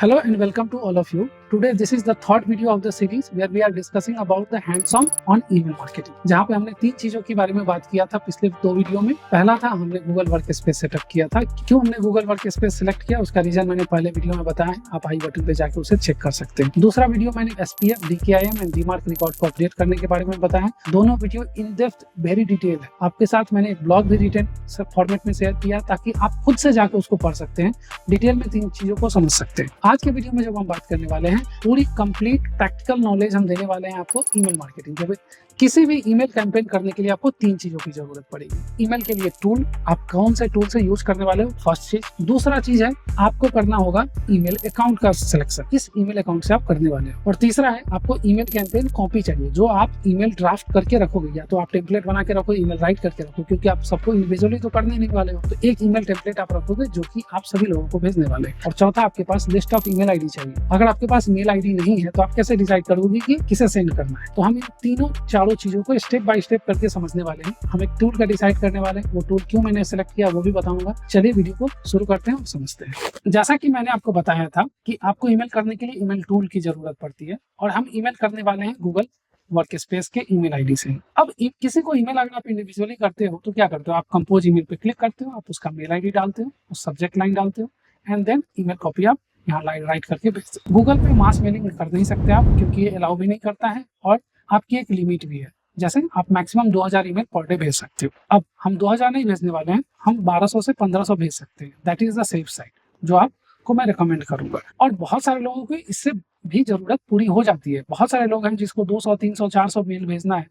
Hello and welcome to all of you. Today this is the third video of the series where we are discussing about the hands-on on email marketing. जहाँ पे हमने तीन चीजों के बारे में बात किया था पिछले दो वीडियो में। पहला था हमने गूगल वर्क स्पेस सेटअप किया था। क्यों हमने गूगल वर्क स्पेस सिलेक्ट किया उसका रीजन मैंने पहले वीडियो में बताया है, आप आई बटन पे जाके उसे चेक कर सकते हैं। दूसरा वीडियो मैंने SPF, DKIM एंड डीमार्क रिकॉर्ड को अपडेट करने के बारे में बताया। दोनों video in depth very detail है। आपके साथ मैंने ब्लॉग भी रिटन फॉर्मेट में शेयर किया ताकि आप खुद से जाकर उसको पढ़ सकते हैं, डिटेल में तीन चीजों को समझ सकते हैं। आज के वीडियो में जब हम बात करने वाले हैं पूरी कंप्लीट प्रैक्टिकल नॉलेज हम देने वाले हैं आपको ईमेल मार्केटिंग के। किसी भी ईमेल कैंपेन करने के लिए आपको तीन चीजों की जरूरत पड़ेगी। ईमेल के लिए टूल, आप कौन से टूल से यूज करने वाले हो, फर्स्ट चीज। दूसरा चीज है आपको करना होगा ईमेल अकाउंट का सिलेक्शन, किस ईमेल अकाउंट से आप करने वाले हो। और तीसरा है आपको ईमेल कैंपेन कॉपी चाहिए जो आप ईमेल ड्राफ्ट करके रखोगे, या तो आप टेम्पलेट बना के रखो, ईमेल राइट करके रखो, क्योंकि आप सबको इंडिविजुअली तो करने नहीं वाले हो। तो एक ईमेल टेम्पलेट आप रखोगे जो कि आप सभी लोगों को भेजने वाले हैं। और चौथा आपके पास लिस्ट ऑफ ईमेल आईडी चाहिए। अगर आपके पास ईमेल आईडी नहीं है तो आप कैसे डिसाइड करोगे कि किसे सेंड करना है। तो हम इन तीनों चारों चीजों को स्टेप बाय स्टेप करके समझने वाले हैं। हम एक टूल का डिसाइड करने वाले हैं, वो टूल क्यों मैंने सेलेक्ट किया वो भी बताऊंगा। चलिए वीडियो को शुरू करते हैं और समझते हैं। जैसा कि मैंने आपको बताया था कि आपको ईमेल करने के लिए ईमेल टूल की जरूरत पड़ती है, और हम ईमेल करने वाले हैं गूगल वर्क स्पेस के ईमेल आईडी से। अब किसी को ईमेल अगर आप इंडिविजुअली करते हो तो क्या करते हो, आप कंपोज ईमेल पे क्लिक करते हो, आप उसका मेल आईडी डालते हो, उस सब्जेक्ट लाइन डालते हो एंड देन ईमेल कॉपी आप यहाँ राइट करके भेजते हो। गूगल पे मास मेलिंग कर नहीं सकते आप, क्योंकि ये अलाउ भी नहीं करता है और आपकी एक लिमिट भी है। जैसे आप मैक्सिमम 2000 ईमेल पर डे भेज सकते हो। अब हम 2000 नहीं भेजने वाले हैं, हम 1200 से 1500 भेज सकते हैं। That is the safe side जो आपको मैं रिकमेंड करूंगा। और बहुत सारे लोगों को इससे भी जरूरत पूरी हो जाती है। बहुत सारे लोग हैं जिसको 200, 300, 400 मेल भेजना है,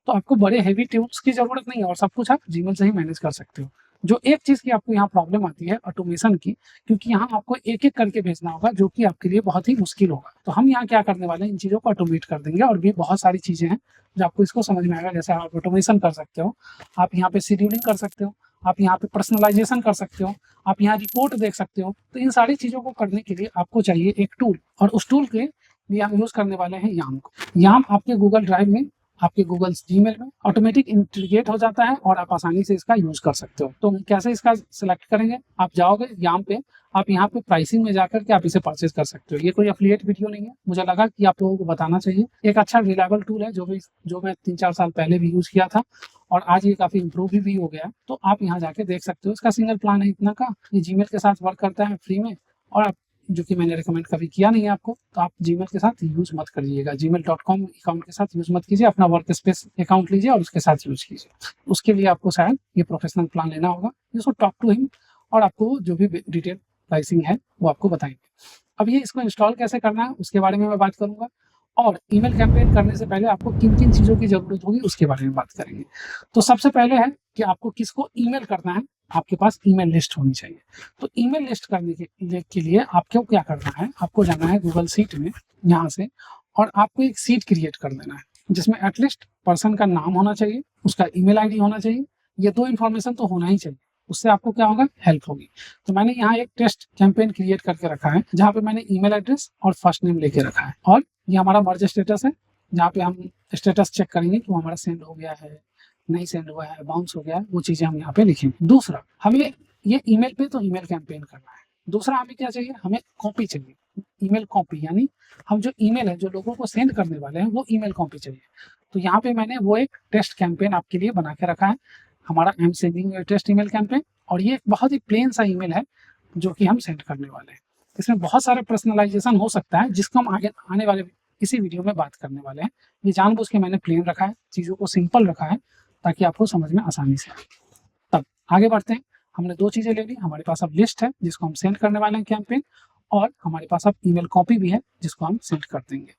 तो आपको बड़े हेवी टूल्स की जरूरत नहीं है और सब कुछ आप जीमेल से ही मैनेज कर सकते हो। जो एक चीज की आपको यहाँ प्रॉब्लम आती है ऑटोमेशन की, क्योंकि यहाँ आपको एक एक करके भेजना होगा जो कि आपके लिए बहुत ही मुश्किल होगा। तो हम यहाँ क्या करने वाले हैं, इन चीजों को ऑटोमेट कर देंगे। और भी बहुत सारी चीजें हैं जो आपको इसको समझ में आएगा। जैसे आप ऑटोमेशन कर सकते हो, आप यहाँ पे शेड्यूलिंग कर सकते हो, आप यहाँ पे पर्सनलाइजेशन कर सकते हो, आप यहाँ रिपोर्ट देख सकते हो। तो इन सारी चीजों को करने के लिए आपको चाहिए एक टूल, और उस टूल के लिए हम यूज करने वाले हैं याम को। याम आपके गूगल ड्राइव में, आपके गूगल जीमेल में ऑटोमेटिक इंटीग्रेट हो जाता है और आप आसानी से इसका यूज कर सकते हो। तो कैसे इसका सिलेक्ट करेंगे, आप जाओगे याम पे, आप यहाँ पे प्राइसिंग में जाकर के आप इसे परचेज कर सकते हो। ये कोई एफिलिएट वीडियो नहीं है, मुझे लगा कि आप लोगों को बताना चाहिए। एक अच्छा रिलायबल टूल है जो मैं 3-4 साल पहले भी यूज किया था और आज ये काफी इंप्रूव भी हो गया। तो आप यहाँ जाके देख सकते हो। इसका सिंगल प्लान है इतना का, ये जीमेल के साथ वर्क करता है फ्री में, और आप जो कि मैंने रिकमेंड कभी किया नहीं है आपको, तो आप जीमेल के साथ यूज मत करिएगा। gmail.com अकाउंट के साथ यूज मत कीजिए, अपना वर्क स्पेस अकाउंट लीजिए और उसके साथ यूज कीजिए। उसके लिए आपको शायद ये प्रोफेशनल प्लान लेना होगा। जिसको टॉक टू हिम, और आपको जो भी डिटेल प्राइसिंग है वो आपको बताएंगे। अब ये इसको इंस्टॉल कैसे करना है उसके बारे में मैं बात करूंगा, और ईमेल कैंपेन करने से पहले आपको किन किन चीजों की जरूरत होगी उसके बारे में बात करेंगे। तो सबसे पहले है कि आपको किसको ईमेल करना है, आपके पास ईमेल लिस्ट होनी चाहिए। तो ईमेल लिस्ट करने के लिए आपको क्या करना है, आपको जाना है गूगल शीट में यहाँ से, और आपको एक शीट क्रिएट कर देना है जिसमें एटलीस्ट पर्सन का नाम होना चाहिए, उसका ईमेल आईडी होना चाहिए। ये दो इन्फॉर्मेशन तो होना ही चाहिए, उससे आपको क्या होगा, हेल्प होगी। तो मैंने यहाँ एक टेस्ट कैंपेन क्रिएट करके रखा है जहाँ पे मैंने ईमेल एड्रेस और फर्स्ट नेम लेके रखा है, और ये हमारा मर्ज स्टेटस है जहाँ पे हम स्टेटस चेक करेंगे कि वो हमारा सेंड हो गया है, नहीं सेंड हुआ है, बाउंस हो गया है, वो चीजें हम यहाँ पे लिखेंगे। दूसरा, हमें ये ईमेल पे तो ईमेल कैंपेन करना है। दूसरा हमें क्या चाहिए, हमें कॉपी चाहिए, ईमेल कॉपी, यानी हम जो ईमेल है जो लोगों को सेंड करने वाले हैं वो ईमेल कॉपी चाहिए। तो यहाँ पे मैंने वो एक टेस्ट कैंपेन आपके लिए बना के रखा है, हमारा I am sending your test email campaign. और ये एक बहुत ही प्लेन सा ईमेल है जो कि हम सेंड करने वाले हैं। इसमें बहुत सारे पर्सनलाइजेशन हो सकता है जिसको हम आगे आने वाले इसी वीडियो में बात करने वाले हैं। ये जानबूझ के मैंने प्लेन रखा है, चीज़ों को सिंपल रखा है ताकि आपको समझ में आसानी से आए। तब आगे बढ़ते हैं। हमने दो चीज़ें ले ली, हमारे पास अब लिस्ट है जिसको हम सेंड करने वाले हैं कैंपेन, और हमारे पास अब ईमेल कॉपी भी है जिसको हम सेंड कर देंगे।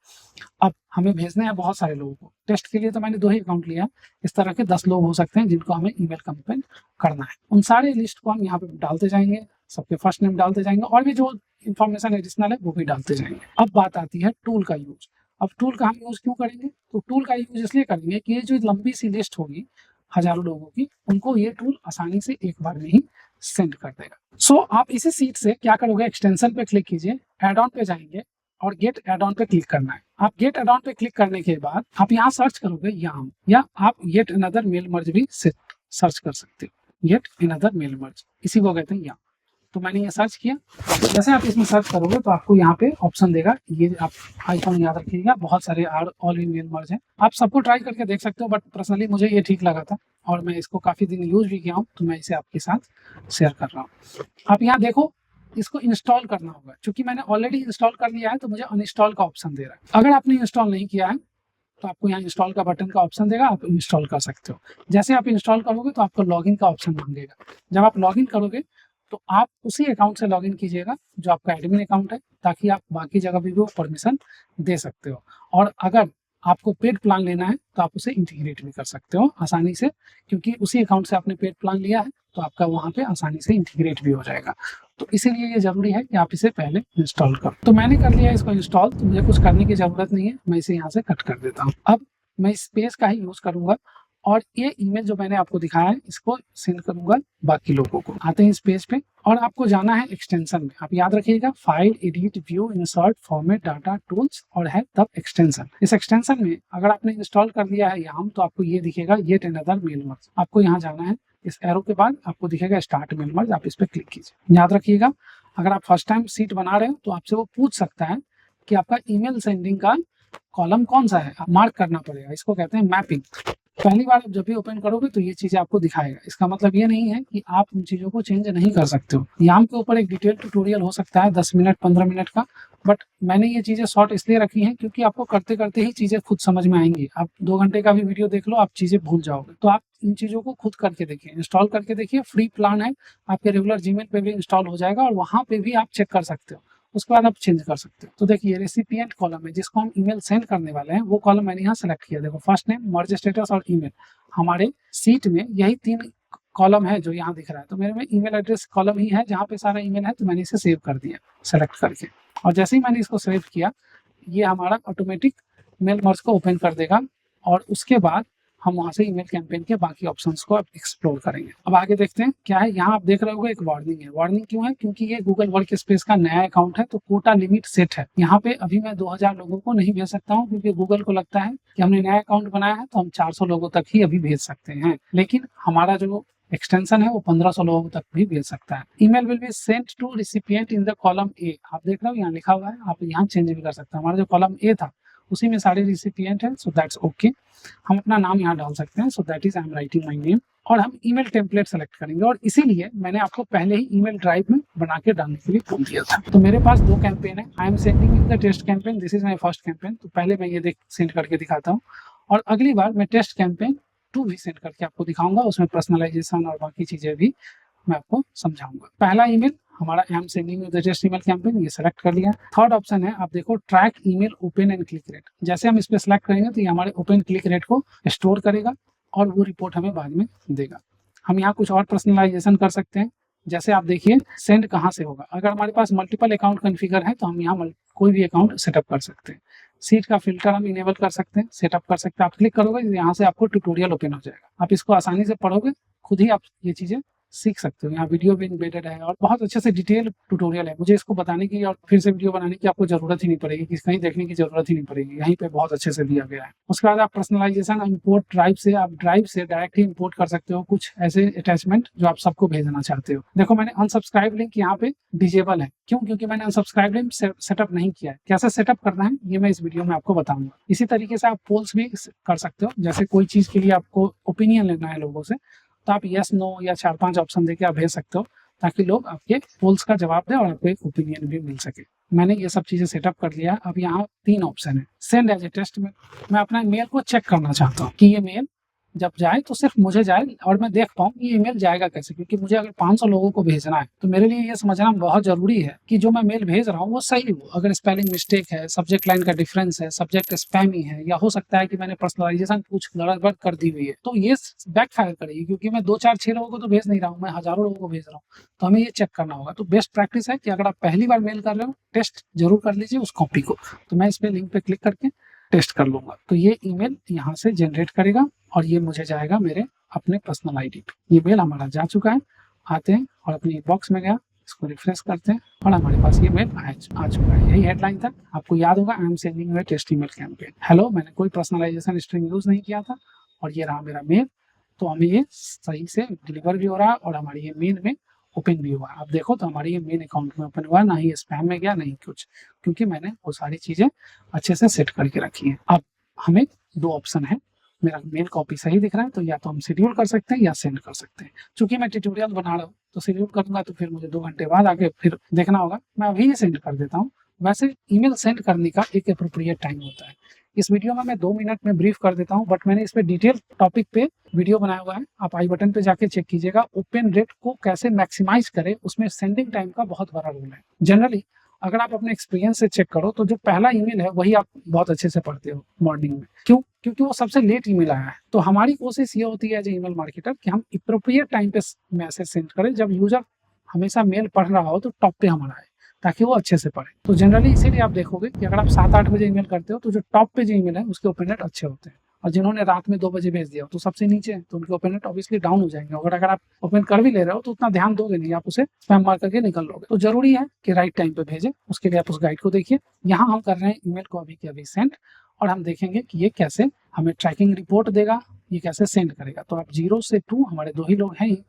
अब हमें भेजने हैं बहुत सारे लोगों को। टेस्ट के लिए तो मैंने 2 ही अकाउंट लिया, इस तरह के 10 लोग हो सकते हैं जिनको हमें ईमेल कैंपेन करना है। उन सारे लिस्ट को हम यहाँ पे डालते जाएंगे, सबके फर्स्ट नेम डालते जाएंगे, और भी जो इन्फॉर्मेशन एडिशनल है वो भी डालते जाएंगे। अब बात आती है टूल का यूज। अब टूल का हम यूज क्यों करेंगे, तो टूल का यूज इसलिए करेंगे कि ये जो लंबी सी लिस्ट होगी हजारों लोगों की, उनको ये टूल आसानी से एक बार में ही सेंड कर देगा। सो आप इसी सीट से क्या करोगे, एक्सटेंशन पे क्लिक कीजिए, एड ऑन पे जाएंगे और गेट एड ऑन पे क्लिक करना है। आप गेट एड ऑन पे क्लिक करने के बाद आप यहाँ सर्च करोगे याम, या आप येट अनदर मेल मर्ज भी सर्च कर सकते हो। येट अनदर मेल मर्ज, इसी को कहते हैं याम। तो मैंने ये सर्च किया। जैसे आप इसमें सर्च करोगे तो आपको यहाँ पे ऑप्शन देगा, ये आप आइकॉन याद रखिएगा, बहुत सारे ऑल ईमेल मर्ज हैं, आप सबको ट्राई करके देख सकते हो, बट पर्सनली मुझे ये ठीक लगा था और मैं इसको काफ़ी दिन यूज भी किया हूँ, तो मैं इसे आपके साथ शेयर कर रहा हूँ। आप यहाँ देखो, इसको इंस्टॉल करना होगा, क्योंकि मैंने ऑलरेडी इंस्टॉल कर लिया है तो मुझे अनइंस्टॉल का ऑप्शन दे रहा है। अगर आपने इंस्टॉल नहीं किया है तो आपको यहाँ इंस्टॉल का बटन का ऑप्शन देगा, आप इंस्टॉल कर सकते हो। जैसे आप इंस्टॉल करोगे तो आपको लॉगिन का ऑप्शन मांगेगा। जब आप लॉगिन करोगे तो आप उसी अकाउंट से लॉगिन कीजिएगा जो आपका एडमिन अकाउंट है, ताकि आप बाकी जगह भी वो परमिशन दे सकते हो। और अगर आपको पेड प्लान लेना है तो आप उसे इंटीग्रेट भी कर सकते हो आसानी से, क्योंकि उसी अकाउंट से आपने पेड प्लान लिया है तो आपका वहाँ पे आसानी से इंटीग्रेट भी हो जाएगा। तो इसीलिए ये जरूरी है कि आप इसे पहले इंस्टॉल करो। तो मैंने कर लिया इसको इंस्टॉल, तो मुझे कुछ करने की जरूरत नहीं है, मैं इसे यहाँ से कट कर देता हूँ। अब मैं इस पेज का ही यूज करूंगा और ये ईमेल जो मैंने आपको दिखाया है इसको सेंड करूंगा बाकी लोगों को। आते हैं इस पेज पे और आपको जाना है एक्सटेंशन में। आप याद रखिएगा, file, edit, view, insert, format, data, tools और है तब एक्सटेंशन। इस एक्सटेंशन में अगर आपने इंस्टॉल कर दिया है यहाँ, तो आपको ये दिखेगा येट अनदर मेल मर्ज। आपको यहाँ जाना है, इस एरो के बाद आपको दिखेगा स्टार्ट मेल मर्ज, आप इस पर क्लिक कीजिए। याद रखिएगा, अगर आप फर्स्ट टाइम सीट बना रहे हो तो आपसे वो पूछ सकता है कि आपका ईमेल सेंडिंग का कॉलम कौन सा है, आप मार्क करना पड़ेगा। इसको कहते हैं मैपिंग। पहली बार जब भी ओपन करोगे तो ये चीजें आपको दिखाएगा। इसका मतलब ये नहीं है कि आप उन चीजों को चेंज नहीं कर सकते हो। यहाँ के ऊपर एक डिटेल ट्यूटोरियल हो सकता है 10 मिनट 15 मिनट का, बट मैंने ये चीजें शॉर्ट इसलिए रखी हैं क्योंकि आपको करते करते ही चीजें खुद समझ में आएंगी। आप 2 घंटे का भी वीडियो देख लो, आप चीजें भूल जाओगे। तो आप इन चीजों को खुद करके देखिए, इंस्टॉल करके देखिए। फ्री प्लान है, आपके रेगुलर जीमेल पे भी इंस्टॉल हो जाएगा और वहां पे भी आप चेक कर सकते हो। उसके बाद आप चेंज कर सकते हो। तो देखिए, रेसिपिएंट कॉलम है, जिसको हम ईमेल सेंड करने वाले हैं, वो कॉलम मैंने यहाँ सेलेक्ट किया। देखो, फर्स्ट नेम, मर्ज स्टेटस और ईमेल। हमारे सीट में यही 3 कॉलम है जो यहाँ दिख रहा है। तो मेरे में ईमेल एड्रेस कॉलम ही है जहाँ पे सारा ईमेल है, तो मैंने इसे सेव कर दिया सेलेक्ट करके। और जैसे ही मैंने इसको सेव किया, ये हमारा ऑटोमेटिक मेल मर्ज को ओपन कर देगा और उसके बाद हम वहां से ईमेल कैंपेन के बाकी ऑप्शंस को एक्सप्लोर करेंगे। अब आगे देखते हैं क्या है। यहाँ आप देख रहे होगे एक वार्निंग है। वार्निंग क्यों है? क्योंकि ये गूगल वर्क स्पेस का नया अकाउंट है, तो कोटा लिमिट सेट है। यहाँ पे अभी मैं 2000 लोगों को नहीं भेज सकता हूँ, क्योंकि गूगल को लगता है कि हमने नया अकाउंट बनाया है तो हम 400 लोगों तक ही अभी भेज सकते हैं। लेकिन हमारा जो एक्सटेंशन है वो 1500 लोगों तक भी भेज सकता है। Email will be sent to recipient in the column A. आप देख रहे हो यहाँ लिखा हुआ है, आप यहाँ चेंज भी कर सकते हैं। हमारा जो कॉलम ए था उसी में सारे रिसिपिएंट है, सो दैट्स ओके। हम अपना नाम यहाँ डाल सकते हैं, so that is I am writing my name. और हम ईमेल टेम्पलेट सेलेक्ट करेंगे, और इसीलिए मैंने आपको पहले ही ईमेल ड्राइव में बना के डालने के लिए बोल दिया था। तो मेरे पास 2 कैंपेन है। I am sending in the test campaign, this is my first campaign. तो पहले मैं ये सेंड करके दिखाता हूँ, और अगली बार मैं टेस्ट कैंपेन 2 भी सेंड करके आपको दिखाऊंगा। उसमें पर्सनलाइजेशन और बाकी चीजें भी मैं आपको समझाऊंगा। पहला ईमेल हमारा I am sending the test email campaign, ये सेलेक्ट कर लिया। थर्ड ऑप्शन है, आप देखो, track email open and click rate. जैसे हम इस पे सेलेक्ट करेंगे तो ये हमारे ओपन क्लिक रेट को स्टोर करेगा और वो रिपोर्ट हमें बाद में देगा। हम यहाँ कुछ और पर्सनलाइजेशन कर सकते हैं। जैसे आप देखिए, सेंड कहाँ से होगा। अगर हमारे पास मल्टीपल अकाउंट कॉन्फ़िगर है तो हम यहाँ कोई भी अकाउंट सेटअप कर सकते हैं। सीट का फिल्टर हम इनेबल कर सकते हैं, सेटअप कर सकते हैं। आप क्लिक करोगे, यहाँ से आपको ट्यूटोरियल ओपन हो जाएगा। आप इसको आसानी से पढ़ोगे, खुद ही आप ये चीजें सीख सकते हो। यहाँ वीडियो भी इम्बेडेड है और बहुत अच्छे से डिटेल ट्यूटोरियल है। मुझे इसको बताने की और फिर से वीडियो बनाने की आपको जरूरत ही नहीं पड़ेगी, कहीं देखने की जरूरत ही नहीं पड़ेगी, यहीं पे बहुत अच्छे से दिया गया है। उसके बाद आप पर्सनलाइजेशन इंपोर्ट ड्राइव से, आप ड्राइव से डायरेक्ट ही इंपोर्ट कर सकते हो कुछ ऐसे अटैचमेंट जो आप सबको भेजना चाहते हो। देखो, मैंने अनसब्सक्राइब लिंक यहाँ पे डिजेबल है। क्यों? क्योंकि मैंने अनसब्सक्राइब लिंक सेटअप नहीं किया है। कैसे सेटअप करना है ये मैं इस वीडियो में आपको बताऊंगा। इसी तरीके से आप पोल्स भी कर सकते हो। जैसे कोई चीज के लिए आपको ओपिनियन लेना है लोगों से, तो आप यस नो या 4-5 ऑप्शन देके आप भेज सकते हो, ताकि लोग आपके पोल्स का जवाब दें और आपको एक ओपिनियन भी मिल सके। मैंने ये सब चीजें सेटअप कर लिया। अब यहाँ 3 ऑप्शन है। Send as a test mail, मैं अपना मेल को चेक करना चाहता हूँ कि ये मेल जब जाए तो सिर्फ मुझे जाए और मैं देख पाऊँ कि ये ईमेल जाएगा कैसे। क्योंकि मुझे अगर 500 लोगों को भेजना है तो मेरे लिए ये समझना बहुत जरूरी है कि जो मैं मेल भेज रहा हूँ वो सही हो। अगर स्पेलिंग मिस्टेक है, सब्जेक्ट लाइन का डिफरेंस है, सब्जेक्ट स्पैमी है, या हो सकता है कि मैंने पर्सनलाइजेशन कुछ गड़बड़ कर दी हुई है, तो ये बैकफायर करेगी। क्योंकि मैं 2 4 6 लोगों को तो भेज नहीं रहा हूँ, मैं हजारों लोगों को भेज रहा हूँ। तो हमें ये चेक करना होगा। तो बेस्ट प्रैक्टिस है कि अगर आप पहली बार मेल कर रहे हो, टेस्ट जरूर कर लीजिए उस कॉपी को। तो मैं इस पे लिंक पे क्लिक करके टेस्ट कर लूंगा, तो ये ईमेल यहाँ से जनरेट करेगा और ये मुझे जाएगा मेरे अपने पर्सनल आईडी पे। ये मेल हमारा जा चुका है। आते हैं और अपनी बॉक्स में गया, इसको रिफ्रेश करते हैं और हमारे पास ये मेल आ चुका है। यही हेडलाइन था। आपको याद होगा, I am sending a test email campaign. Hello, मैंने कोई पर्सनलाइजेशन स्ट्रिंग यूज नहीं किया था और ये रहा मेरा मेल। तो हमें ये सही से डिलीवर भी हो रहा है और हमारी ये मेल में ओपन भी हुआ। आप देखो तो हमारी ये मेन अकाउंट में ओपन हुआ, ना ही स्पैम में गया नहीं कुछ, क्योंकि मैंने वो सारी चीजें अच्छे से सेट करके रखी है। अब हमें दो ऑप्शन है, मेरा मेल कॉपी सही दिख रहा है तो या तो हम शेड्यूल कर सकते हैं या सेंड कर सकते हैं। चूंकि मैं ट्यूटोरियल बना रहा हूँ तो शेड्यूल करूंगा तो फिर मुझे 2 घंटे बाद आके फिर देखना होगा, मैं अभी ही सेंड कर देता हूँ। वैसे ईमेल सेंड करने का एक अप्रोप्रिएट टाइम होता है। इस वीडियो में मैं 2 मिनट में ब्रीफ कर देता हूँ, बट मैंने इस पे डिटेल टॉपिक पे वीडियो बनाया हुआ है, आप आई बटन पे जाके चेक कीजिएगा। ओपन रेट को कैसे मैक्सिमाइज करें, उसमें सेंडिंग टाइम का बहुत बड़ा रोल है। जनरली अगर आप अपने एक्सपीरियंस से चेक करो तो जो पहला ईमेल है वही आप बहुत अच्छे से पढ़ते हो मॉर्निंग में। क्यों? क्योंकि वो सबसे लेट ईमेल आया है। तो हमारी कोशिश ये होती है एज ईमेल मार्केटर कि हम अप्रोप्रिएट टाइम पे मैसेज सेंड करें, जब यूजर हमेशा मेल पढ़ रहा हो तो टॉप पे हमारा आए, ताकि वो अच्छे से पढ़े। तो जनरली इसीलिए आप देखोगे कि अगर आप 7-8 बजे ईमेल करते हो तो जो टॉप पे जो ईमेल है उसके ओपन रेट अच्छे होते हैं, और जिन्होंने रात में 2 बजे भेज दिया तो सबसे नीचे है, तो उनके ओपन रेट ऑब्वियसली डाउन हो जाएंगे। अगर आप ओपन कर भी ले रहे हो तो उतना ध्यान दोगे नहीं, आप उसे स्पैम मार करके निकल लोगे। तो जरूरी है कि राइट टाइम पे भेजें, उसके लिए आप उस गाइड को देखिए। यहाँ हम कर रहे हैं ईमेल को अभी के अभी सेंड, और हम देखेंगे कि ये कैसे हमें ट्रैकिंग रिपोर्ट देगा, ये कैसे सेंड करेगा। तो आप 0 से 2 हमारे 2 ही लोग हैं ही,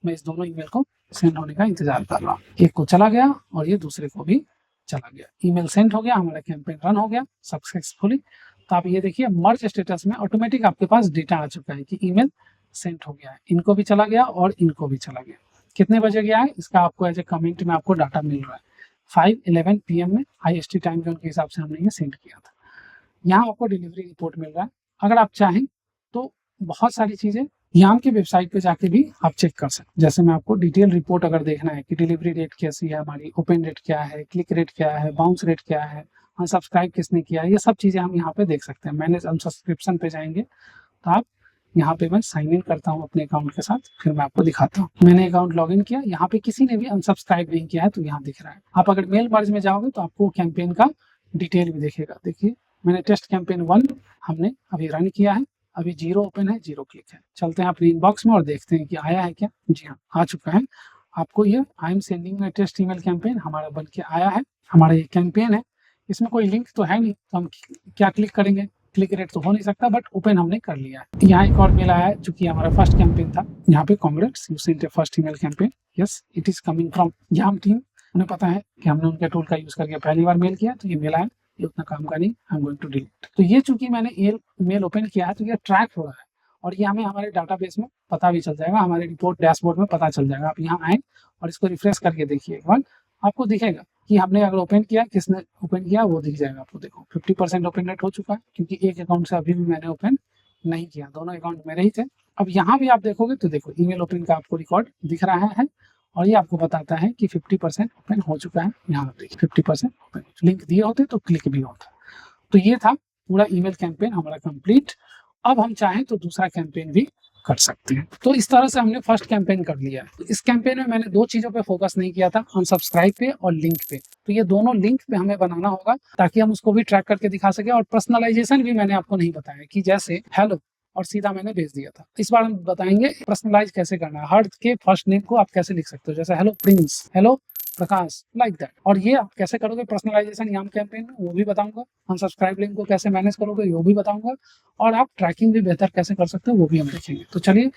मैं इस दोनों ईमेल को सेंड होने का इंतजार कर रहा हूँ। एक को चला गया और ये दूसरे को भी चला गया, ईमेल सेंड हो गया, हमारा कैंपेन रन हो गया सक्सेसफुली। तो आप ये देखिए मर्ज स्टेटस में ऑटोमेटिक आपके पास डेटा आ चुका है कि ईमेल सेंड हो गया है। इनको भी चला गया और इनको भी चला गया। कितने बजे गया है इसका आपको एज ए कमेंट में आपको डाटा मिल रहा है। 5:11 PM में IST टाइम जोन के हिसाब से हमने ये सेंड किया था। यहाँ आपको डिलीवरी रिपोर्ट मिल रहा है। अगर आप चाहें तो बहुत सारी चीजें याम की वेबसाइट पे जाके भी आप चेक कर सकते हैं। जैसे मैं आपको डिटेल रिपोर्ट अगर देखना है कि डिलीवरी रेट कैसी है हमारी, ओपन रेट क्या है, क्लिक रेट क्या है, बाउंस रेट क्या है, अनसब्सक्राइब किसने किया है, ये सब चीजें हम यहाँ पे देख सकते हैं। मैनेज अनसब्सक्रिप्शन पे जाएंगे तो आप यहाँ पे मैं साइन इन करता हूँ अपने अकाउंट के साथ, फिर मैं आपको दिखाता हूँ। मैंने अकाउंट लॉग इन किया, यहाँ पे किसी ने भी अनसब्सक्राइब नहीं किया है तो यहाँ दिख रहा है। आप अगर मेल मर्ज में जाओगे तो आपको कैंपेन का डिटेल भी दिखेगा। देखिए मैंने टेस्ट कैंपेन 1 हमने अभी रन किया है, अभी 0 ओपन है, 0 क्लिक है। चलते हैं अपने इनबॉक्स में और देखते हैं कि आया है क्या। जी हाँ, आ चुका है। आपको ये I am sending a test email campaign हमारा बन के आया है। हमारा ये कैंपेन है, इसमें कोई लिंक तो है नहीं, तो हम क्या क्लिक करेंगे, क्लिक रेट तो हो नहीं सकता, बट ओपन हमने कर लिया है। यहाँ एक और मेल आया है, चूंकि हमारा फर्स्ट कैंपेन था। यहाँ पे congrats you sent a first email campaign, yes it is coming from yam team. उन्हें पता है कि हमने उनके टूल का यूज करके पहली बार मेल किया, तो ये मेल आया, ये उतना काम का नहीं, I am going to delete. तो ये चूंकि मैंने मेल ओपन किया है तो ये ट्रैक हो रहा है, और ये हमें हमारे डाटाबेस में पता भी चल जाएगा, हमारे रिपोर्ट डैशबोर्ड में पता चल जाएगा। आप यहाँ आए और इसको रिफ्रेश करके देखिए एक बार, आपको दिखेगा कि हमने अगर ओपन किया, किसने ओपन किया वो दिख जाएगा आपको। देखो 50% ओपन रेट हो चुका है, क्योंकि एक अकाउंट से अभी भी मैंने ओपन नहीं किया, दोनों अकाउंट मेरे ही थे। अब यहाँ भी आप देखोगे तो देखो ईमेल ओपन का आपको रिकॉर्ड दिख रहा है, और ये आपको बताता है कि 50% ओपन हो चुका है। यहाँ देखिए 50% ओपन, लिंक दिए होते तो क्लिक भी होता। तो ये था पूरा ईमेल कैंपेन हमारा कंप्लीट। अब हम चाहें तो दूसरा कैंपेन भी कर सकते हैं। तो इस तरह से हमने फर्स्ट कैंपेन कर लिया है। इस कैंपेन में मैंने 2 चीजों पे फोकस नहीं किया था, अनसब्सक्राइब पे और लिंक पे। तो ये दोनों लिंक पे हमें बनाना होगा ताकि हम उसको भी ट्रैक करके दिखा सके। और पर्सनलाइजेशन भी मैंने आपको नहीं बताया कि जैसे हेलो और सीधा मैंने भेज दिया था। इस बार हम बताएंगे पर्सनलाइज कैसे करना है। हर के फर्स्ट नेम को आप कैसे लिख सकते हो, जैसे hello Prince, hello Prakash, like that. और ये आप कैसे करोगे पर्सनलाइजेशन याम कैंपेन में, वो भी बताऊंगा। अनसब्सक्राइब लिंक को कैसे मैनेज करोगे वो भी बताऊंगा, और आप ट्रैकिंग भी बेहतर कैसे कर सकते हो वो भी हम देखेंगे। तो चलिए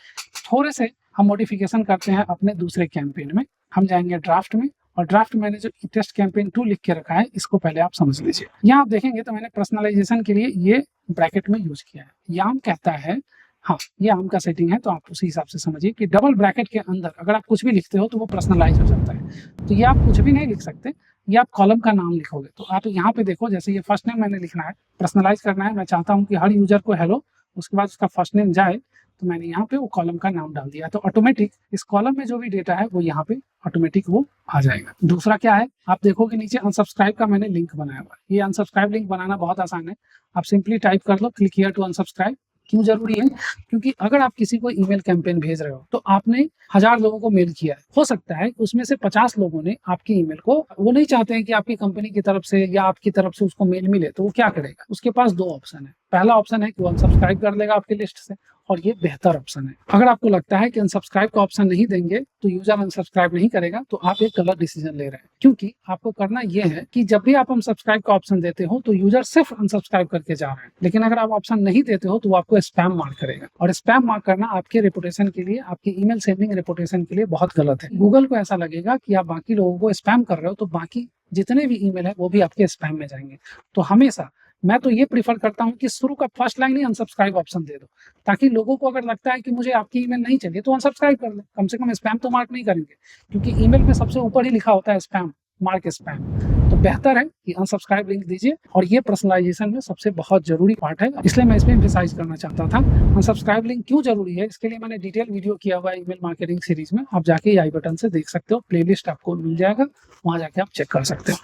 थोड़े से हम मॉडिफिकेशन करते हैं अपने दूसरे कैंपेन में। हम जाएंगे ड्राफ्ट में, और ड्राफ्ट मैंने जो टेस्ट कैंपेन 2 लिख के रखा है इसको पहले आप समझ लीजिए। यहाँ आप देखेंगे तो मैंने पर्सनलाइजेशन के लिए ये ब्रैकेट में यूज किया है। याम कहता है, हाँ ये आम का सेटिंग है, तो आप उसी हिसाब से समझिए कि डबल ब्रैकेट के अंदर अगर आप कुछ भी लिखते हो तो वो पर्सनलाइज हो जाता है। तो ये आप कुछ भी नहीं लिख सकते, ये आप कॉलम का नाम लिखोगे। तो आप यहाँ पे देखो, जैसे ये फर्स्ट नेम मैंने लिखना है, पर्सनलाइज करना है। मैं चाहता हूँ कि हर यूजर को हेलो, उसके बाद उसका फर्स्ट नेम जाए, तो मैंने यहाँ पे वो कॉलम का नाम डाल दिया। तो ऑटोमेटिक इस कॉलम में जो भी डेटा है वो यहाँ पे ऑटोमेटिक वो आ जाएगा। दूसरा क्या है, आप देखोगे नीचे अनसब्सक्राइब का मैंने लिंक बनाया हुआ है। ये अनसब्सक्राइब लिंक बनाना बहुत आसान है, आप सिंपली टाइप कर लो क्लिक हियर टू अनसब्सक्राइब। क्यों जरूरी है? क्योंकि अगर आप किसी को ईमेल कैंपेन भेज रहे हो तो आपने 1000 लोगों को मेल किया है, हो सकता है उसमें से 50 लोगों ने आपकी ईमेल को, वो नहीं चाहते हैं कि आपकी कंपनी की तरफ से या आपकी तरफ से उसको मेल मिले, तो वो क्या करेगा, उसके पास 2 ऑप्शन है। पहला ऑप्शन है कि वो अनसब्सक्राइब कर देगा आपकी लिस्ट से, और ये बेहतर ऑप्शन है। अगर आपको लगता है कि अनसब्सक्राइब का ऑप्शन नहीं देंगे तो यूजर अनसब्सक्राइब नहीं करेगा, तो आप एक गलत डिसीजन ले रहे हैं, क्योंकि आपको करना यह है कि जब भी आप अनसब्सक्राइब का ऑप्शन देते हो तो यूजर सिर्फ अनसब्सक्राइब करके जा रहे हैं, लेकिन अगर आप ऑप्शन नहीं देते हो तो वो आपको स्पैम मार्क करेगा, और स्पैम मार्क करना आपके रेपुटेशन के लिए, आपके ईमेल सेंडिंग रेपुटेशन के लिए बहुत गलत है। गूगल को ऐसा लगेगा कि आप बाकी लोगों को स्पैम कर रहे हो, तो बाकी जितने भी ईमेल है वो भी आपके स्पैम में जाएंगे। तो हमेशा मैं तो ये प्रीफर करता हूँ कि शुरू का फर्स्ट लाइन ही अनसब्सक्राइब ऑप्शन दे दो, ताकि लोगों को अगर लगता है कि मुझे आपकी ईमेल नहीं चाहिए तो अनसब्सक्राइब कर ले, कम से कम स्पैम तो मार्क नहीं करेंगे, क्योंकि ईमेल में सबसे ऊपर ही लिखा होता है स्पैम, मार्क स्पैम। तो बेहतर है कि अनसब्सक्राइब लिंक दीजिए, और ये पर्सनलाइजेशन में सबसे बहुत जरूरी पार्ट है, इसलिए मैं इसमें एम्फसाइज करना चाहता था। अनसब्सक्राइब लिंक क्यों जरूरी है, इसके लिए मैंने डिटेल वीडियो किया हुआ है ईमेल मार्केटिंग सीरीज में, आप जाके आई बटन से देख सकते हो, प्लेलिस्ट आपको मिल जाएगा, वहां जाके आप चेक कर सकते हो।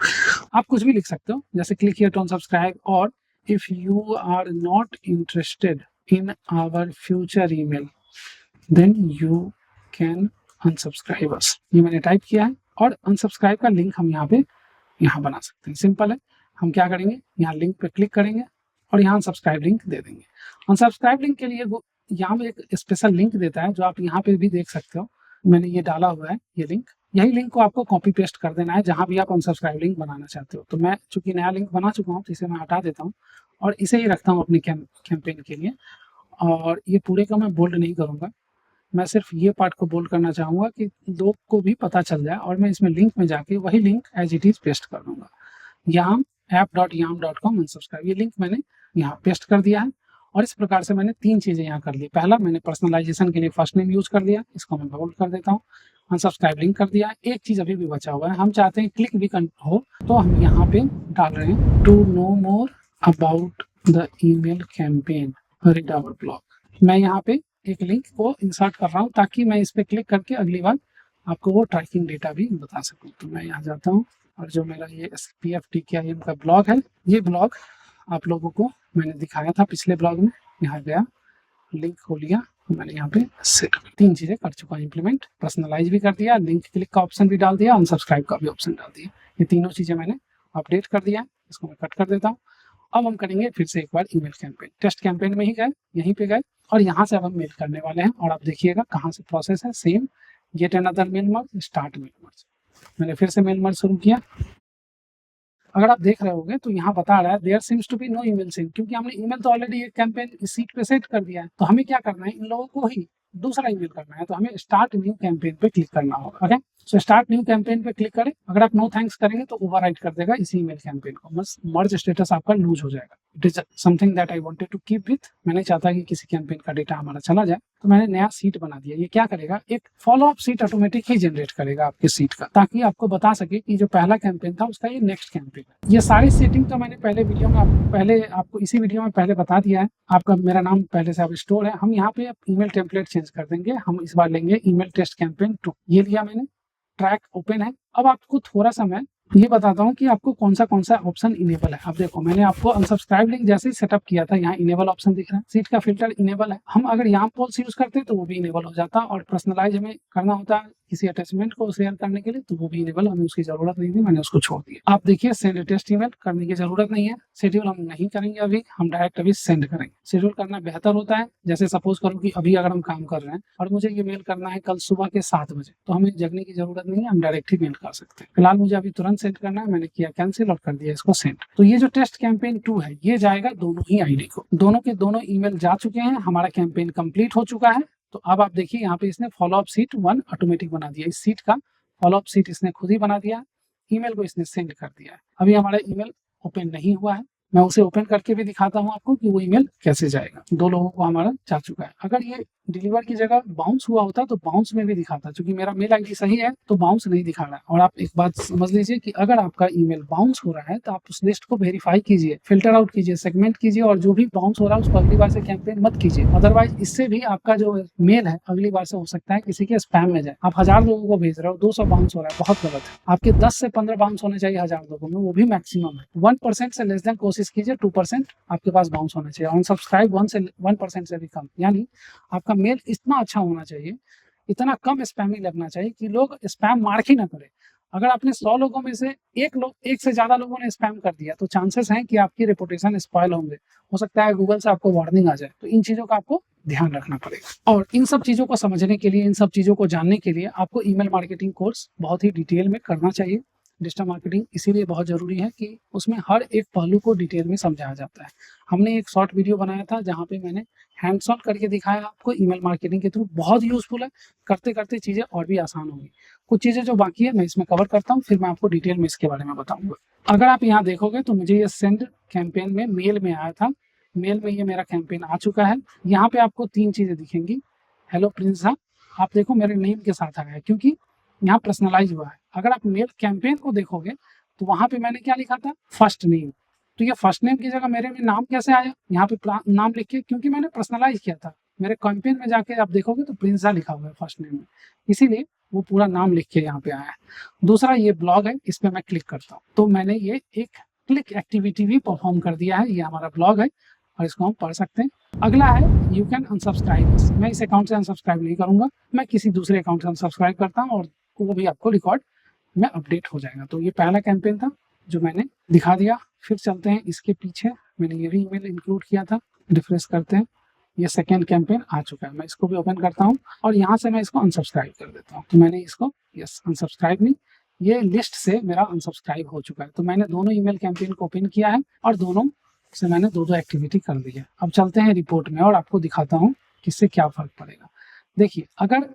आप कुछ भी लिख सकते हो, जैसे क्लिक हियर टू अनसब्सक्राइब, और if you are not interested in our future email then you can unsubscribe us। ये मैंने टाइप किया है, और अनसब्सक्राइब का लिंक हम यहाँ बना सकते हैं। सिंपल है, हम क्या करेंगे, यहाँ लिंक पे क्लिक करेंगे और यहाँ अनसब्सक्राइब लिंक दे देंगे। अनसब्सक्राइब लिंक के लिए वो यहाँ में एक स्पेशल लिंक देता है, जो आप यहाँ पे भी देख सकते हो, मैंने ये डाला हुआ है ये लिंक। यही लिंक को आपको कॉपी पेस्ट कर देना है जहां भी आप अनसब्सक्राइब लिंक बनाना चाहते हो। तो मैं चूंकि नया लिंक बना चुका हूं तो इसे मैं हटा देता हूं और इसे ही रखता हूं अपनी कैंपेन के लिए। और ये पूरे का मैं बोल्ड नहीं करूंगा, मैं सिर्फ ये पार्ट को बोल्ड करना चाहूंगा कि लोग को भी पता चल जाए, और मैं इसमें लिंक में जाके वही link as it is paste कर दूंगा, yam.yam.com अनसब्सक्राइब। ये लिंक मैंने यहाँ पेस्ट कर दिया है, और इस प्रकार से मैंने तीन चीजें यहाँ कर ली। पहला, मैंने पर्सनलाइजेशन के लिए फर्स्ट नेम यूज कर लिया, इसको मैं बोल्ड कर देता हूँ। अनसब्सक्राइब लिंक कर दिया। एक चीज अभी भी बचा हुआ है, हम चाहते हैं क्लिक भी हो, तो हम यहाँ पे डाल रहे हैं to know more about the email campaign read our blog. मैं यहाँ पे एक लिंक को इंसर्ट कर रहा हूँ ताकि मैं इस पे क्लिक करके अगली बार आपको वो ट्रैकिंग डेटा भी बता सकूँ। तो मैं यहाँ जाता हूँ, और जो मेरा ये SPFTKIM का ब्लॉग है, ये ब्लॉग आप लोगों को मैंने दिखाया था पिछले ब्लॉग में। यहाँ गया, लिंक को लिया, मैंने यहाँ पे सेट तीन चीजें कर चुका हूँ इम्प्लीमेंट, पर्सनलाइज भी कर दिया, लिंक क्लिक का ऑप्शन भी डाल दिया, अनसब्सक्राइब का भी ऑप्शन डाल दिया। ये तीनों चीजें मैंने अपडेट कर दिया। इसको मैं कट कर देता हूँ। अब हम करेंगे फिर से एक बार ईमेल कैंपेन। टेस्ट कैंपेन में ही गए, यहीं पे गए, और यहाँ से अब हम मेल करने वाले हैं। और आप देखिएगा कहाँ से प्रोसेस है, same get another mail merge, start mail merge. मैंने फिर से मेल मर्ज शुरू किया। अगर आप देख रहे होंगे तो यहाँ बता रहा है there seems to be no email sync, क्योंकि हमने ईमेल तो ऑलरेडी एक कैंपेन इस सीट पे सेट कर दिया है। तो हमें क्या करना है, इन लोगों को ही दूसरा ईमेल करना है, तो हमें स्टार्ट न्यू कैंपेन पे क्लिक करना होगा। Okay, so start new campaign पे क्लिक करें। अगर आप नो थैंक्स करेंगे तो ओवरराइट कर देगा इसी ईमेल कैंपेन को, बस मर्ज स्टेटस आपका लूज हो जाएगा। It is something that I wanted to keep with. मैं नहीं चाहता कि किसी कैंपेन का डेटा हमारा चला जाए, तो मैंने नया सीट बना दिया। ये क्या करेगा, एक फॉलो अप सीट ऑटोमेटिक ही जनरेट करेगा आपके सीट का, ताकि आपको बता सके कि जो पहला कैंपेन था उसका ये नेक्स्ट कैंपेन है। ये सारी सेटिंग तो मैंने पहले वीडियो में आपको इसी वीडियो में पहले बता दिया है। आपका मेरा नाम पहले से अब स्टोर है। हम यहाँ पे ईमेल टेम्पलेट चेंज कर देंगे। हम इस बार लेंगे ईमेल टेस्ट कैंपेन 2। ये लिया मैंने, ट्रैक ओपन है। अब आपको थोड़ा सा मैं ये बताता हूँ कि आपको कौन सा ऑप्शन इनेबल है। अब देखो, मैंने आपको अनसब्सक्राइब लिंक जैसे ही सेटअप किया था, यहाँ इनेबल ऑप्शन दिख रहा है, सीट का फिल्टर इनेबल है। हम अगर यहाँ पोल्स यूज करते तो वो भी इनेबल हो जाता, और पर्सनलाइज हमें करना होता है किसी अटैचमेंट को शेयर करने के लिए, तो वो भी इनेबल, हमें उसकी जरूरत नहीं थी, मैंने उसको छोड़ दिया। आप देखिए, सेंड टेस्ट ईमेल करने की जरूरत नहीं है। शेड्यूल हम नहीं करेंगे अभी, हम डायरेक्ट अभी सेंड करेंगे। शेड्यूल करना बेहतर होता है। जैसे सपोज करो कि अभी अगर हम काम कर रहे हैं और मुझे ये मेल करना है कल सुबह के 7 बजे, तो हमें जगने की जरूरत नहीं है, हम डायरेक्ट ही मेल कर सकते हैं। फिलहाल मुझे अभी तुरंत सेंड करना है, मैंने किया कैंसिल और कर दिया इसको सेंड। तो ये जो टेस्ट कैंपेन 2 है, ये जाएगा दोनों ही आईडी को। दोनों के दोनों ईमेल जा चुके हैं, हमारा कैंपेन कंप्लीट हो चुका है। तो अब आप देखिए, यहाँ पे इसने फॉलो अप सीट 1 ऑटोमेटिक बना दिया। इस सीट का फॉलो अप सीट इसने खुद ही बना दिया। ईमेल को इसने सेंड कर दिया है। अभी हमारा ईमेल ओपन नहीं हुआ है, मैं उसे ओपन करके भी दिखाता हूँ आपको कि वो ईमेल कैसे जाएगा। 2 लोगों को हमारा जा चुका है। अगर ये डिलीवर की जगह बाउंस हुआ होता तो बाउंस में भी दिखाता, क्योंकि मेरा मेल आईडी सही है तो बाउंस नहीं दिखा रहा है। और आप एक बात समझ लीजिए कि अगर आपका ईमेल बाउंस हो रहा है तो आप उस लिस्ट को वेरीफाई कीजिए, फिल्टर आउट कीजिए, सेगमेंट कीजिए, और जो भी बाउंस हो रहा है उसको अगली बार से कैंपेन मत कीजिए। अदरवाइज इससे भी आपका जो मेल है अगली बार से हो सकता है किसी के स्पैम में जाए। आप 1000 लोगों को भेज रहे हो, 200 बाउंस हो रहा है, बहुत गलत है। आपके 10 से 15 बाउंस होने चाहिए 1000 लोगों में, वो भी मैक्सिमम है। 1% से लेस देन कोशिश कीजिए, 2% आपके पास बाउंस होना चाहिए। अनसब्सक्राइब 1% से भी कम, यानी आपका मेल इतना अच्छा होना चाहिए, इतना कम स्पैमी लगना चाहिए कि लोग स्पैम मार्क ही ना करें। अगर आपने 100 लोगों में से एक से ज्यादा लोगों ने स्पैम कर दिया तो चांसेस हैं कि आपकी रेपुटेशन स्पॉइल होंगे। हो सकता है गूगल से आपको वार्निंग आ जाए। तो इन चीजों का आपको ध्यान रखना पड़ेगा। और इन सब चीज़ों को समझने के लिए, इन सब चीज़ों को जानने के लिए आपको ईमेल मार्केटिंग कोर्स बहुत ही डिटेल में करना चाहिए। डिजिटल मार्केटिंग इसीलिए बहुत ज़रूरी है कि उसमें हर एक पहलू को डिटेल में समझाया जाता है। हमने एक शॉर्ट वीडियो बनाया था जहाँ पे मैंने हैंड्स ऑन करके दिखाया आपको ईमेल मार्केटिंग के थ्रू, बहुत यूजफुल है। करते करते चीज़ें और भी आसान होंगी। कुछ चीज़ें जो बाकी है मैं इसमें कवर करता हूँ, फिर मैं आपको डिटेल में इसके बारे में बताऊँगा। अगर आप यहाँ देखोगे तो मुझे ये सेंड कैंपेन में मेल में आया था, मेल में ये मेरा कैंपेन आ चुका है। यहाँ पे आपको 3 चीज़ें दिखेंगी। हेलो प्रिंस साहब, आप देखो मेरे नेम के साथ आया है क्योंकि यहाँ पर्सनलाइज हुआ है। अगर आप मेल कैंपेन को देखोगे तो वहाँ पे मैंने क्या लिखा था, फर्स्ट नेम। तो ये फर्स्ट नेम की जगह मेरे में नाम कैसे आया, यहाँ पे नाम लिख के, क्योंकि मैंने पर्सनलाइज किया था। मेरे कैंपेन में जाके आप देखोगे तो प्रिंसा लिखा हुआ है फर्स्ट नेम में, इसीलिए वो पूरा नाम लिख के यहाँ पे आया है। दूसरा ये ब्लॉग है, इस पर मैं क्लिक करता हूँ तो मैंने ये एक क्लिक एक्टिविटी भी परफॉर्म कर दिया है। ये हमारा ब्लॉग है और इसको हम पढ़ सकते हैं। अगला है यू कैन अनसब्सक्राइब। मैं इस अकाउंट से अनसब्सक्राइब नहीं करूंगा, मैं किसी दूसरे अकाउंट से अनसब्सक्राइब करता हूँ और वो भी आपको रिकॉर्ड में अपडेट हो जाएगा। तो ये पहला कैंपेन था जो मैंने दिखा दिया। फिर चलते हैं इसके पीछे, मैंने ये भी ईमेल इंक्लूड किया था। रिफ्रेश करते हैं, ये सेकेंड कैंपेन आ चुका है। मैं इसको भी ओपन करता हूँ और यहाँ से मैं इसको अनसब्सक्राइब कर देता हूँ। तो मैंने इसको यस अनसब्सक्राइब नहीं, ये लिस्ट से मेरा अनसब्सक्राइब हो चुका है। तो मैंने दोनों ईमेल कैंपेन को ओपन किया है और दोनों से मैंने दो एक्टिविटी कर दी है। अब चलते हैं रिपोर्ट में और आपको दिखाता हूँ कि इससे क्या फर्क पड़ेगा। देखिए, अगर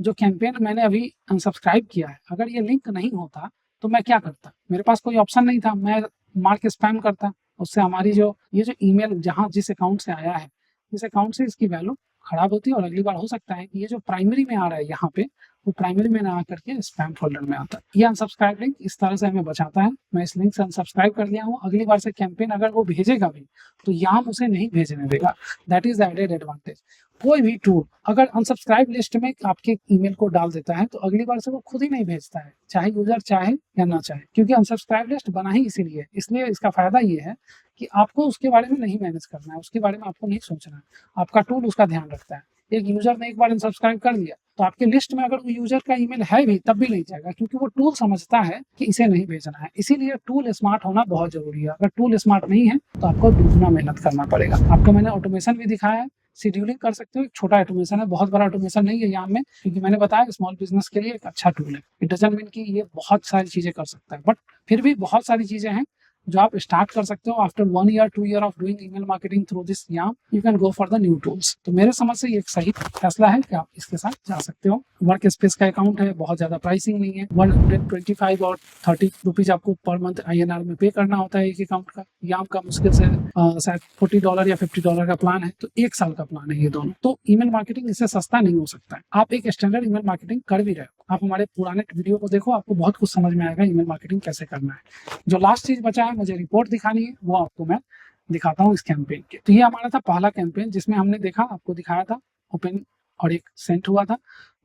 जो कैंपेन मैंने अभी अनसब्सक्राइब किया है, अगर ये लिंक नहीं होता तो मैं क्या करता, मेरे पास कोई ऑप्शन नहीं था, मैं मार्क स्पैम करता। उससे हमारी जो ये जो ईमेल जहाँ जिस अकाउंट से आया है, इस अकाउंट से इसकी वैल्यू खराब होती है और अगली बार हो सकता है कि ये जो प्राइमरी में आ रहा है यहाँ पे, वो प्राइमरी में ना आ करके स्पैम फोल्डर में आता है। ये अनसब्सक्राइब लिंक इस तरह से हमें बचाता है। मैं इस लिंक से अनसब्सक्राइब कर लिया हूँ। अगली बार से कैंपेन अगर वो भेजेगा भी तो यहाँ उसे नहीं भेजने देगा। That is the added advantage. कोई भी टूल अगर अनसब्सक्राइब लिस्ट में आपके ईमेल को डाल देता है तो अगली बार से वो खुद ही नहीं भेजता है, चाहे यूजर चाहे या ना चाहे, क्योंकि अनसब्सक्राइब लिस्ट बना ही इसीलिए। इसलिए इसका फायदा ये है कि आपको उसके बारे में नहीं मैनेज करना है, उसके बारे में आपको नहीं सोचना है, आपका टूल उसका ध्यान रखता है। एक यूजर ने एक बार अनसब्सक्राइब कर लिया तो आपके लिस्ट में अगर वो यूजर का ईमेल है भी तब भी नहीं जाएगा, क्योंकि वो टूल समझता है कि इसे नहीं भेजना है। इसीलिए टूल स्मार्ट होना बहुत जरूरी है। अगर टूल स्मार्ट नहीं है तो आपको दुगना मेहनत करना पड़ेगा। आपको मैंने ऑटोमेशन भी दिखाया है, शेड्यूलिंग कर सकते हो। एक छोटा ऑटोमेशन है, बहुत बड़ा ऑटोमेशन नहीं है यहाँ में, क्योंकि मैंने बताया स्मॉल बिजनेस के लिए एक अच्छा टूल है। इट डजंट मीन कि ये बहुत सारी चीजें कर सकता है, बट फिर भी बहुत सारी चीजें हैं जो आप स्टार्ट कर सकते हो। After 1 year 2 year of doing email marketing through this yam, you can go for the new tools. तो मेरे समझ से ये एक सही फैसला है कि आप इसके साथ जा सकते हो। वर्क स्पेस का अकाउंट है, बहुत ज्यादा प्राइसिंग नहीं है। 125 और 30 रुपीज आपको पर मंथ INR में पे करना होता है एक अकाउंट का। याम का मुश्किल से शायद $40 या $50 का प्लान है, तो 1 साल का प्लान है ये दोनों। तो ईमेल मार्केटिंग इससे सस्ता नहीं हो सकता है। आप एक स्टैंडर्ड ईमेल मार्केटिंग कर भी रहे हो, आप हमारे पुराने वीडियो को देखो, आपको बहुत कुछ समझ में आएगा ईमेल मार्केटिंग कैसे करना है। जो लास्ट चीज बचा है, मुझे रिपोर्ट दिखानी है, वो आपको मैं दिखाता हूँ इस कैंपेन के। तो ये हमारा था पहला कैंपेन जिसमें हमने देखा, आपको दिखाया था ओपन और एक सेंड हुआ था।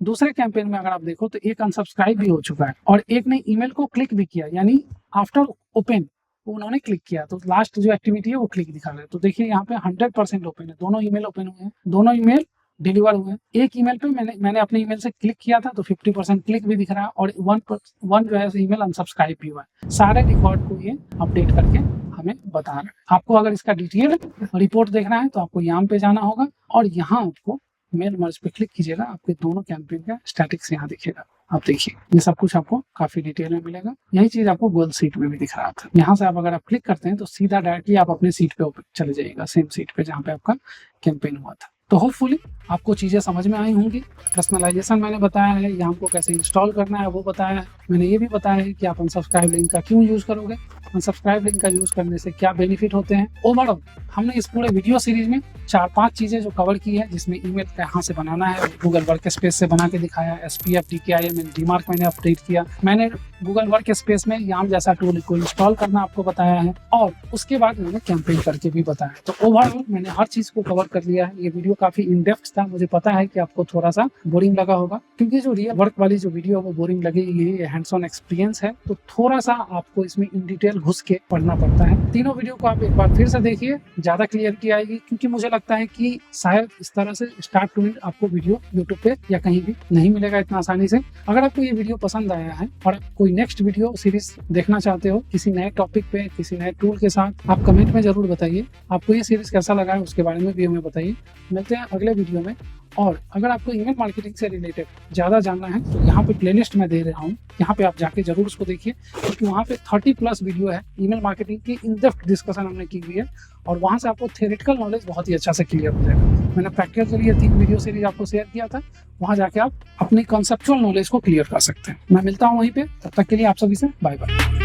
दूसरे कैंपेन में अगर आप देखो तो एक अनसब्सक्राइब भी हो चुका है और एक ने ईमेल को क्लिक भी किया, यानी आफ्टर ओपन उन्होंने क्लिक किया। तो लास्ट जो एक्टिविटी है वो क्लिक दिखा रहा है। तो देखिए यहाँ पे 100% ओपन है, दोनों ईमेल ओपन हुए हैं, दोनों ईमेल डिलीवर हुए। एक ईमेल पे मैंने अपने ईमेल से क्लिक किया था तो 50% क्लिक भी दिख रहा है और 1 जो है ईमेल अनसब्सक्राइब भी हुआ है। सारे रिकॉर्ड को ये अपडेट करके हमें बता रहा है। आपको अगर इसका डिटेल रिपोर्ट देखना है तो आपको यहाँ पे जाना होगा और यहाँ आपको मेल मर्ज पे क्लिक कीजिएगा, आपके दोनों कैंपेन का स्टैटिक्स यहाँ दिखेगा। आप देखिए ये सब कुछ आपको काफी डिटेल में मिलेगा। यही चीज आपको गूगल सीट में भी दिख रहा था। यहाँ से आप अगर आप क्लिक करते हैं तो सीधा डायरेक्टली आप अपने सीट पे चले जाइएगा, सेम सीट पे जहाँ पे आपका कैंपेन हुआ था। तो होपफुली आपको चीज़ें समझ में आई होंगी। पर्सनलाइजेशन मैंने बताया है, यहाँ को कैसे इंस्टॉल करना है वो बताया है। मैंने ये भी बताया है कि आप अनसब्सक्राइब लिंक का क्यों यूज़ करोगे, अनसब्सक्राइब लिंक का यूज़ करने से क्या बेनिफिट होते हैं। ओवरऑल हमने इस पूरे वीडियो सीरीज में 4-5 चीज़ें जो कवर की है, जिसमें ईमेल कहाँ से बनाना है, गूगल वर्क स्पेस से बना के दिखाया, SPF DKIM डीमार्क मैंने अपडेट किया, मैंने गूगल वर्क स्पेस में याम जैसा टूल को इंस्टॉल करना आपको बताया है और उसके बाद मैंने कैंपेन करके भी बताया। तो ओवरऑल मैंने हर चीज़ को कवर कर लिया है। ये वीडियो काफ़ी इन डेप्थ था, मुझे पता है कि आपको थोड़ा सा बोरिंग लगा होगा, क्योंकि जो रियल वर्क वाली जो वीडियो है वो बोरिंग लगेगी। ये हैंड्स ऑन एक्सपीरियंस है तो थोड़ा सा आपको इसमें इन डिटेल घुस के पढ़ना पड़ता है। तीनों वीडियो को आप एक बार फिर से देखिए, ज्यादा क्लियरिटी आएगी, क्योंकि मुझे लगता है कि शायद इस तरह से स्टार्ट टू एंड आपको वीडियो यूट्यूब पे या कहीं भी नहीं मिलेगा इतना आसानी से। अगर आपको ये वीडियो पसंद आया है और कोई नेक्स्ट वीडियो सीरीज देखना चाहते हो किसी नए टॉपिक पे, किसी नए टूल के साथ, आप कमेंट में जरूर बताइए। आपको ये सीरीज कैसा लगा है उसके बारे में भी हमें बताइए। मिलते हैं अगले वीडियो में। और अगर आपको ईमेल मार्केटिंग से रिलेटेड ज़्यादा जानना है तो यहाँ पे प्लेलिस्ट में दे रहा हूँ, यहाँ पे आप जाके जरूर उसको देखिए, क्योंकि वहाँ पे 30+ वीडियो है ईमेल मार्केटिंग की, इन डेप्थ डिस्कशन हमने की हुई है और वहाँ से आपको थियोरेटिकल नॉलेज बहुत ही अच्छा से क्लियर हो जाएगा। मैंने प्रैक्टिकल के लिए 3 वीडियो सीरीज आपको शेयर किया था, वहाँ जाके आप अपनी कॉन्सेप्चुअल नॉलेज को क्लियर कर सकते हैं। मैं मिलता हूँ वहीं पे, तब तक के लिए आप सभी से बाय बाय।